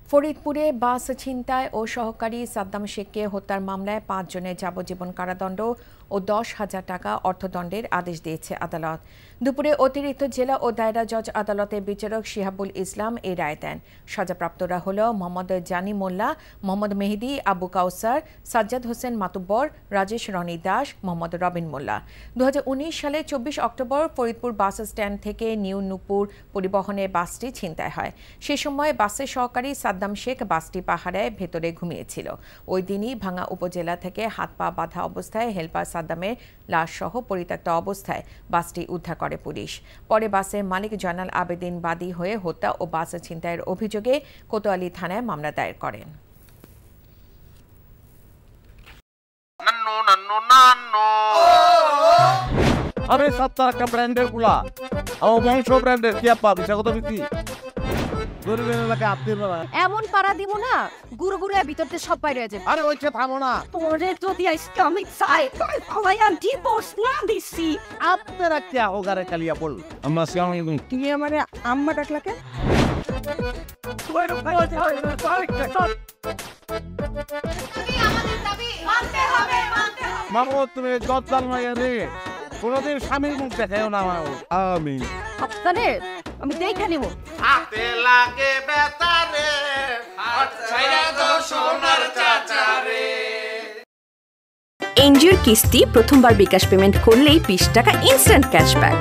ফরিদপুরে বাস ছিনতাই ও সহকারী সাদ্দাম শেখকে হত্যার মামলায় 5 জনের যাবজ্জীবন কারাদণ্ড ও 10,000 টাকা অর্থদণ্ডের আদেশ দিয়েছে আদালত। দুপুরে অতিরিক্ত জেলা ও দায়রা জজ আদালতের বিচারক শিহাবুল ইসলাম এই রায় দেন। সাজাপ্রাপ্তরা হল মোহাম্মদ জানি মোল্লা, মোহাম্মদ মেহেদি, আবু কাউসার, সাজ্জাদ হোসেন মাতুব্বর, রাজেশ রনি দাস, মোহাম্মদ রবিন মোল্লা। 2019 সালে 24 অক্টোবর ফরিদপুর বাস স্ট্যান্ড থেকে নিউ নূপুর পরিবহনে বাসটি ছিনতাই হয়। সে সময় বাসের সহকারী সাদ্দাম শেখ বাসটি পাহাড়ায় ভেতরে ঘুমিয়েছিল। ওই দিনই ভাঙ্গা উপজেলা থেকে হাত পা বাঁধা অবস্থায় হেলপার সাদ্দামের লাশসহ পরিত্যক্ত অবস্থায় বাসটি উদ্ধার করে পুলিশ। পরে বাসের মালিক জয়নাল আবেদিন বাদী হয়ে হত্যা ও বাস ছিনতাইয়ের অভিযোগে কোতোয়ালি থানায় মামলা দায়ের করেন। আরে সপ্তাহ একটা ব্র্যান্ডের গুলা আমার বংশ ব্র্যান্ডের কি আপা বিচার কত বিক্রি গরিবের এলাকায় আপনি এমন পাড়া দিব না গুরু গুরু ভিতরতে সব বাইরে যাবে। আরে ওইটা থামো না তোরে যদি ইসলামিক সাইড সবাই আমি ডিভোর্স না দিছি আপনারা কি ওগারে কালিয়া বল আমরা সালাম তুমি আমারে আম্মা ডাকলাকে মামো তুমি গদ্দাল মাইয়া রে কোনদিন স্বামীর মুখ দেখাও না আমার আমিন আপনারে আমি দেখে নিব হাতে লাগে বেতারে হাত ছাইরা দাও সোনার চাচারে। এনজিওর কিস্তি প্রথমবার বিকাশ পেমেন্ট করলেই 20 টাকা ইনস্ট্যান্ট ক্যাশব্যাক।